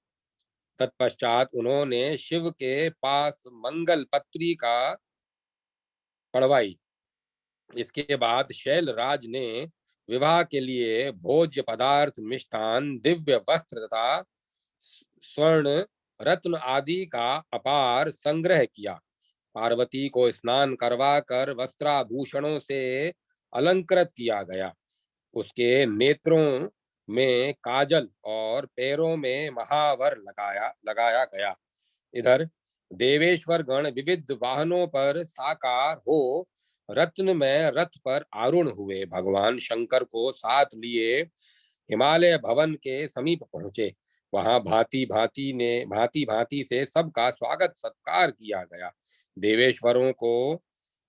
तत्पश्चात उन्होंने शिव के पास मंगल पत्री का पढ़वाई। इसके बाद शैलराज ने विवाह के लिए भोज्य पदार्थ, मिष्ठान, दिव्य वस्त्र तथा स्वर्ण रत्न आदि का अपार संग्रह किया। पार्वती को स्नान करवा कर वस्त्राभूषणों से अलंकृत किया गया। उसके नेत्रों में काजल और पैरों में महावर लगाया गया। इधर देवेश्वर गण विविध वाहनों पर साकार हो रत्नमय रथ पर आरूढ़ हुए भगवान शंकर को साथ लिए हिमालय भवन के समीप पहुंचे। वहां भांति भांति से सबका स्वागत सत्कार किया गया। देवेश्वरों को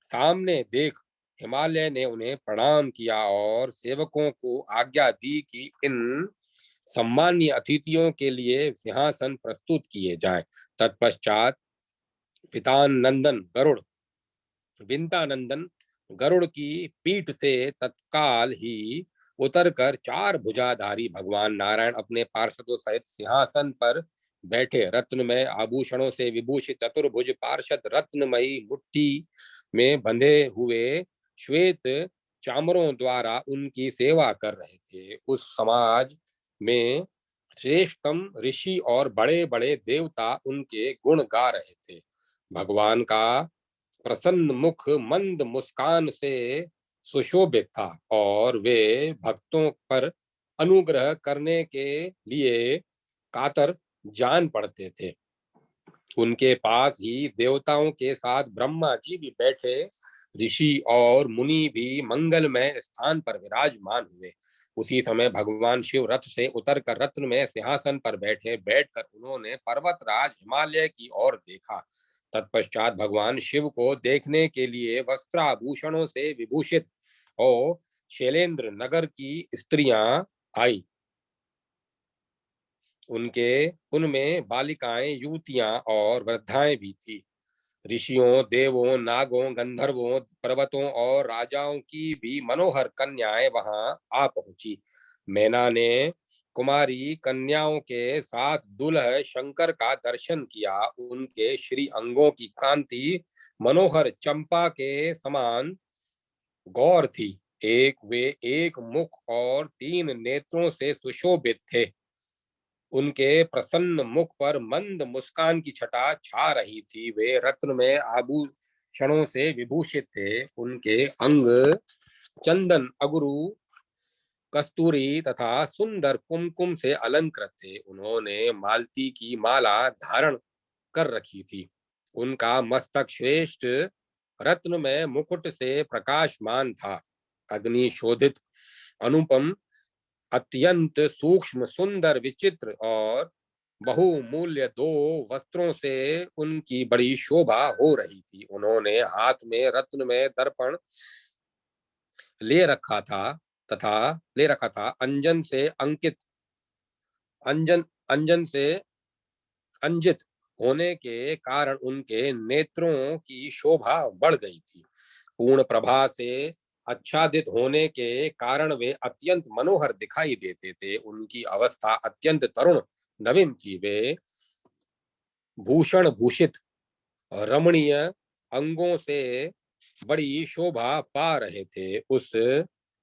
सामने देख हिमालय ने उन्हें प्रणाम किया और सेवकों को आज्ञा दी कि इन सम्मानीय अतिथियों के लिए सिंहासन प्रस्तुत किए जाएं। तत्पश्चात पितानंदन गरुड़ विंतानंदन गरुड़ की पीठ से तत्काल ही उतरकर चार भुजाधारी भगवान नारायण अपने पार्षदों सहित सिंहासन पर बैठे। रत्नमय आभूषणों से विभूषित चतुर्भुज पार्षद रत्नमयी मुट्ठी में बंधे हुए श्वेत चामरों द्वारा उनकी सेवा कर रहे थे। उस समाज में श्रेष्ठतम ऋषि और बड़े बड़े देवता उनके गुण गा रहे थे। भगवान का प्रसन्न मुख मंद मुस्कान से सुशोभित था और वे भक्तों पर अनुग्रह करने के लिए कातर जान पड़ते थे। उनके पास ही देवताओं के साथ ब्रह्मा जी भी बैठे, ऋषि और मुनि भी मंगलमय स्थान पर विराजमान हुए। उसी समय भगवान शिव रथ से उतरकर रत्न में सिंहासन पर बैठकर उन्होंने पर्वतराज हिमालय की ओर देखा। तत्पश्चात भगवान शिव को देखने के लिए वस्त्राभूषणों से विभूषित हो शैलेंद्र नगर की स्त्रियां आई। उनमें बालिकाएं, युवतियां और वृद्धाएं भी थी। ऋषियों, देवों, नागों, गंधर्वों, पर्वतों और राजाओं की भी मनोहर कन्याएं वहां आ पहुंची। मैना ने कुमारी कन्याओं के साथ दुल्ह शंकर का दर्शन किया। उनके श्री अंगों की कांति मनोहर चंपा के समान गौर थी। वे एक मुख और तीन नेत्रों से सुशोभित थे। उनके प्रसन्न मुख पर मंद मुस्कान की छटा छा रही थी। वे रत्न में आभूषणों से विभूषित थे। उनके अंग चंदन, अगरू, कस्तूरी तथा सुंदर कुमकुम से अलंकृत थे। उन्होंने मालती की माला धारण कर रखी थी। उनका मस्तक श्रेष्ठ रत्न में मुकुट से प्रकाशमान था। अग्नि शोधित, अनुपम, अत्यंत सूक्ष्म, सुंदर, विचित्र और बहुमूल्य दो वस्त्रों से उनकी बड़ी शोभा हो रही थी। उन्होंने हाथ में रत्न में दर्पण ले रखा था। अंजन अंजन से अंजित होने के कारण उनके नेत्रों की शोभा बढ़ गई थी। पूर्ण प्रभा से आच्छादित होने के कारण वे अत्यंत मनोहर दिखाई देते थे। उनकी अवस्था अत्यंत तरुण नवीन थी। वे भूषण भूषित रमणीय अंगों से बड़ी शोभा पा रहे थे। उस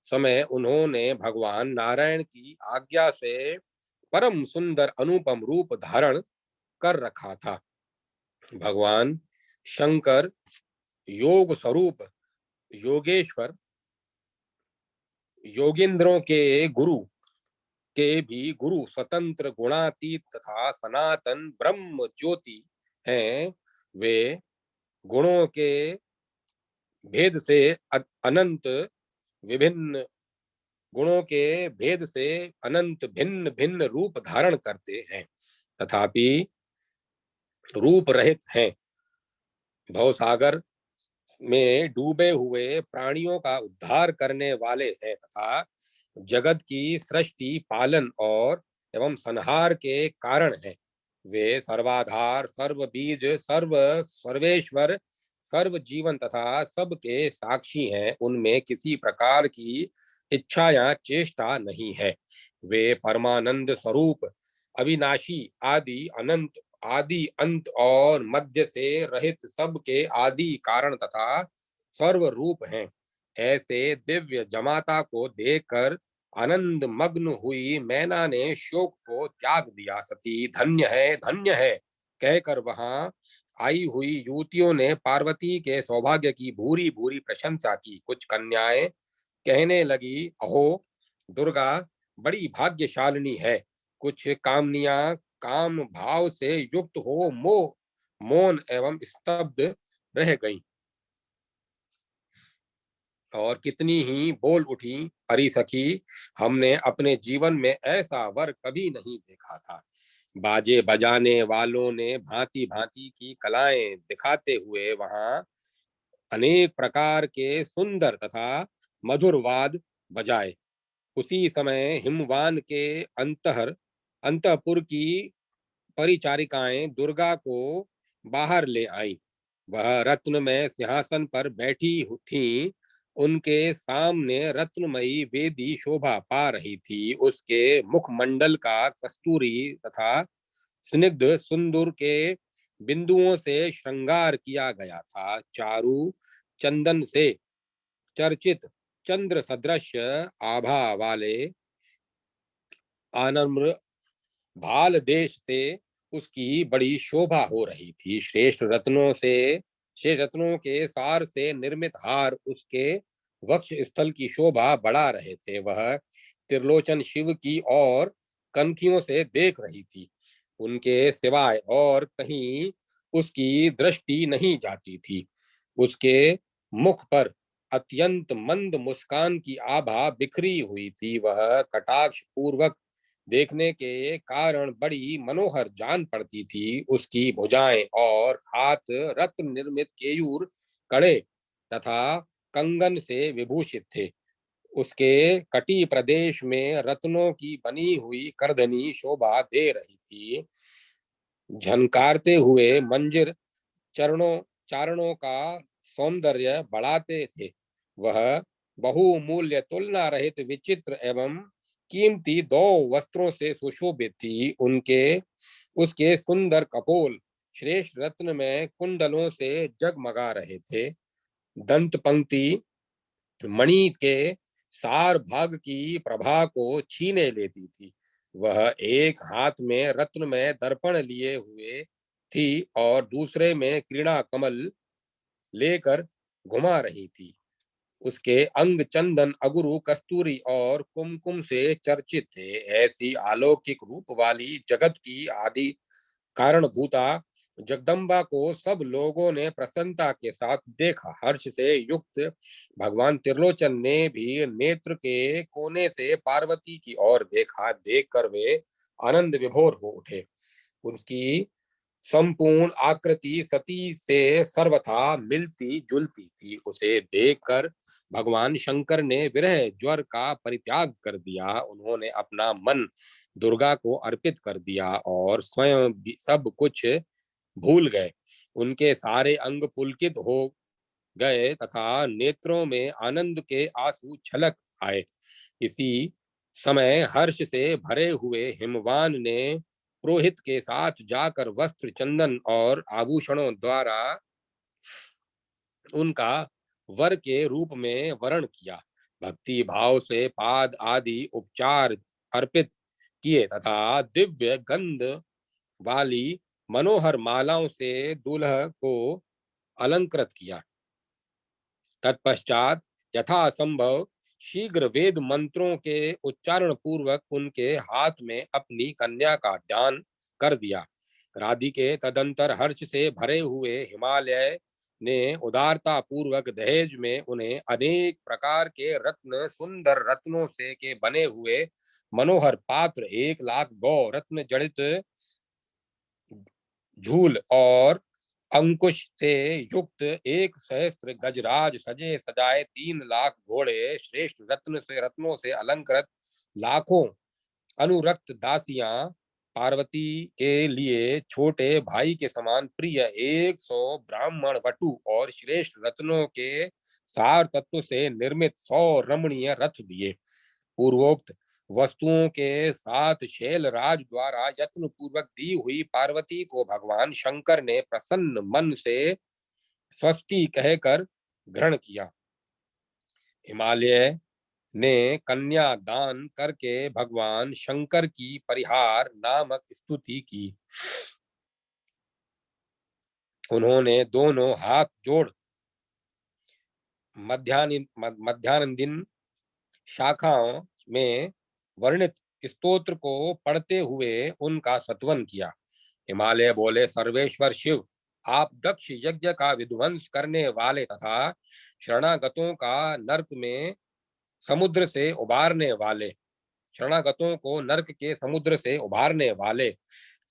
समय उन्होंने भगवान नारायण की आज्ञा से परम सुंदर अनुपम रूप धारण कर रखा था। भगवान शंकर योग स्वरूप योगेश्वर, योगेंद्रों के भी गुरु, स्वतंत्र, गुणातीत तथा सनातन ब्रह्म ज्योति हैं। वे गुणों के भेद से अनंत विभिन्न गुणों के भेद से अनंत भिन्न भिन्न रूप धारण करते हैं, तथापि रूप रहित हैं। भवसागर में डूबे हुए प्राणियों का उद्धार करने वाले हैं तथा जगत की सृष्टि, पालन और एवं संहार के कारण हैं। वे सर्वाधार, सर्वबीज, सर्वेश्वर, सर्व जीवन तथा सबके साक्षी हैं। उनमें किसी प्रकार की इच्छा या चेष्टा नहीं है। वे परमानंद स्वरूप, अविनाशी, आदि अंत और मध्य से रहित, सबके आदि कारण तथा सर्व रूप हैं। ऐसे दिव्य जमाता को देखकर आनंद मग्न हुई मैना ने शोक को त्याग दिया। सती धन्य है कहकर वहां आई हुई युवतियों ने पार्वती के सौभाग्य की भूरी भूरी प्रशंसा की। कुछ कन्याएं कहने लगी, अहो दुर्गा बड़ी भाग्यशालिनी है। कुछ कामनियां काम भाव से युक्त हो मौन एवं स्तब्ध रह गईं। और कितनी ही बोल उठी, अरी सखी, हमने अपने जीवन में ऐसा वर कभी नहीं देखा था। बाजे बजाने वालों ने भांति भांति की कलाएं दिखाते हुए वहां अनेक प्रकार के सुंदर तथा मधुर वाद बजाए। उसी समय हिमवान के अंतपुर की परिचारिकाएं दुर्गा को बाहर ले आई। वह रत्नमय सिंहासन पर बैठी थीं। उनके सामने रत्नमयी वेदी शोभा पा रही थी। उसके मुखमंडल का कस्तूरी तथा स्निग्ध सुंदर के बिंदुओं से श्रृंगार किया गया था। चारु चंदन से चर्चित चंद्र सदृश आभा वाले आनम्र भाल देश से उसकी बड़ी शोभा हो रही थी। श्रेष्ठ रत्नों के सार से निर्मित हार उसके वक्ष स्थल की शोभा बढ़ा रहे थे। वह त्रिलोचन शिव की और कनखियों से देख रही थी। उनके सिवाय और कहीं उसकी दृष्टि नहीं जाती थी। उसके मुख पर अत्यंत मंद मुस्कान की आभा बिखरी हुई थी। वह कटाक्ष पूर्वक देखने के कारण बड़ी मनोहर जान पड़ती थी। उसकी भुजाएं और हाथ रत्न निर्मित केयूर कड़े तथा कंगन से विभूषित थे। उसके कटी प्रदेश में रत्नों की बनी हुई करधनी शोभा दे रही थी। झनकारते हुए मंजिर चरणों चारणों का सौंदर्य बढ़ाते थे। वह बहुमूल्य तुलना रहित विचित्र एवं कीमती दो वस्त्रों से सुशोभित थी। उनके उसके सुंदर कपोल श्रेष्ठ रत्न में कुंडलों से जगमगा रहे थे। दंत पंक्ति मणि के सार भाग की प्रभा को छीने लेती थी। वह एक हाथ में रत्न में दर्पण लिए हुए थी और दूसरे में क्रीड़ा कमल लेकर घुमा रही थी। उसके अंग चंदन अगुरु कस्तूरी और कुमकुम से चर्चित थे। ऐसी अलौकिक रूप वाली जगत की आदि कारणभूता जगदम्बा को सब लोगों ने प्रसन्नता के साथ देखा। हर्ष से युक्त भगवान त्रिलोचन ने भी नेत्र के कोने से पार्वती की ओर देखा। देखकर वे आनंद विभोर हो उठे। उनकी संपूर्ण आकृति सती से सर्वथा मिलती जुलती थी। उसे देखकर भगवान शंकर ने विरह ज्वर का परित्याग कर दिया। उन्होंने अपना मन दुर्गा को अर्पित कर दिया और स्वयं सब कुछ भूल गए। उनके सारे अंग पुलकित हो गए तथा नेत्रों में आनंद के आंसू छलक आए। इसी समय हर्ष से भरे हुए हिमवान ने पुरोहित के साथ जाकर वस्त्र चंदन और आभूषणों द्वारा उनका वर के रूप में वर्ण किया। भक्ति भाव से पाद आदि उपचार अर्पित किए तथा दिव्य गंध वाली मनोहर मालाओं से दूल्हा को अलंकृत किया। तत्पश्चात यथासंभव शीघ्र वेद मंत्रों के उच्चारण पूर्वक उनके हाथ में अपनी कन्या का दान कर दिया। राधिके तदंतर हर्ष से भरे हुए हिमालय ने उदारता पूर्वक दहेज में उन्हें अनेक प्रकार के रत्न सुंदर रत्नों से के बने हुए मनोहर पात्र 1,00,000 गौ रत्न जड़ित झूल और अंकुश से युक्त 1 सहस्त्र गजराज सजे सजाए 3,00,000 घोड़े श्रेष्ठ रत्नों से अलंकृत लाखों अनुरक्त दासियां पार्वती के लिए छोटे भाई के समान प्रिय 100 ब्राह्मण वटु और श्रेष्ठ रत्नों के सार तत्व से निर्मित 100 रमणीय रथ दिए। पूर्वोक्त वस्तुओं के साथ शैलराज द्वारा यत्न पूर्वक दी हुई पार्वती को भगवान शंकर ने प्रसन्न मन से स्वस्ति कहकर ग्रहण किया। हिमालय ने कन्या दान करके भगवान शंकर की परिहार नामक स्तुति की। उन्होंने दोनों हाथ जोड़ मध्यान्ह शाखाओं में वर्णित स्तोत्र को पढ़ते हुए उनका स्तवन किया। हिमालय बोले, सर्वेश्वर शिव, आप दक्ष यज्ञ का विध्वंस करने वाले तथा शरणागतों का नरक में समुद्र से उबारने वाले, शरणागतों को नरक के समुद्र से उबारने वाले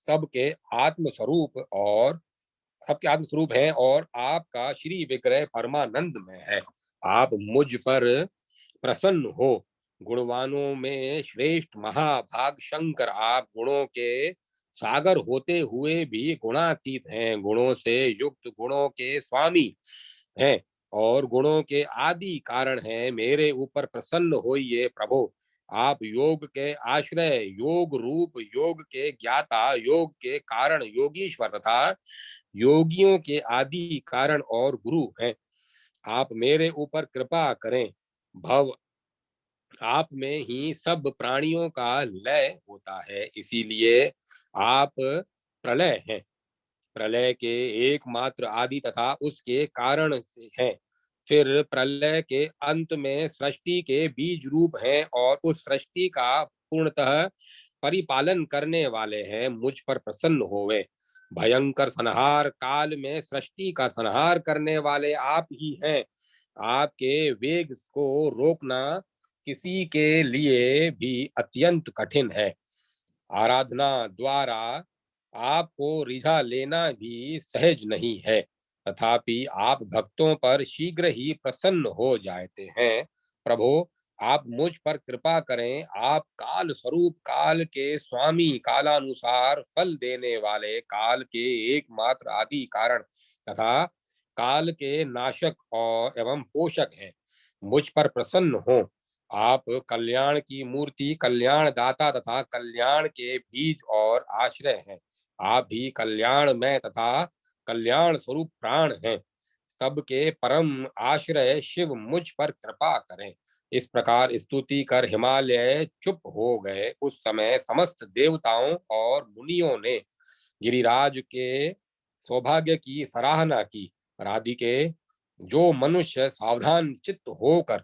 सबके आत्मस्वरूप और सबके आत्मस्वरूप हैं और आपका श्री विग्रह परमानंद में है। आप मुझ पर प्रसन्न हो। गुणवानों में श्रेष्ठ महाभाग शंकर, आप गुणों के सागर होते हुए भी गुणातीत हैं, गुणों से युक्त गुणों के स्वामी हैं और गुणों के आदि कारण हैं। मेरे ऊपर प्रसन्न होइए प्रभु। आप योग के आश्रय, योग रूप, योग के ज्ञाता, योग के कारण योगीश्वर तथा योगियों के आदि कारण और गुरु हैं। आप मेरे ऊपर कृपा करें। भव आप में ही सब प्राणियों का लय होता है, इसीलिए आप प्रलय हैं। प्रलय के एकमात्र आदि तथा उसके कारण से हैं। फिर प्रलय के अंत में सृष्टि के बीज रूप हैं और उस सृष्टि का पूर्णतः परिपालन करने वाले हैं। मुझ पर प्रसन्न होवे। भयंकर संहार काल में सृष्टि का संहार करने वाले आप ही हैं। आपके वेग को रोकना किसी के लिए भी अत्यंत कठिन है। आराधना द्वारा आपको रिझा लेना भी सहज नहीं है, तथापि आप भक्तों पर शीघ्र ही प्रसन्न हो जाते हैं। प्रभु, आप मुझ पर कृपा करें। आप काल स्वरूप, काल के स्वामी, कालानुसार फल देने वाले, काल के एकमात्र आदि कारण तथा काल के नाशक और एवं पोषक हैं। मुझ पर प्रसन्न हो। आप कल्याण की मूर्ति, कल्याण दाता तथा कल्याण के बीज और आश्रय हैं। आप ही कल्याण में तथा कल्याण स्वरूप प्राण हैं। सबके परम आश्रय शिव, मुझ पर कृपा करें। इस प्रकार स्तुति कर हिमालय चुप हो गए। उस समय समस्त देवताओं और मुनियों ने गिरिराज के सौभाग्य की सराहना की। राधि के जो मनुष्य सावधान चित्त होकर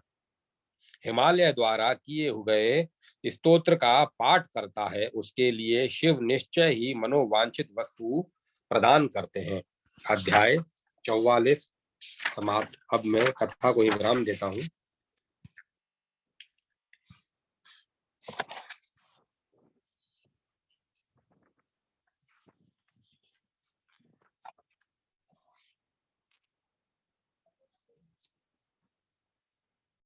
हिमालय द्वारा किए हुए स्तोत्र का पाठ करता है, उसके लिए शिव निश्चय ही मनोवांछित वस्तु प्रदान करते हैं। अध्याय 44 समाप्त। अब मैं कथा को विराम देता हूँ।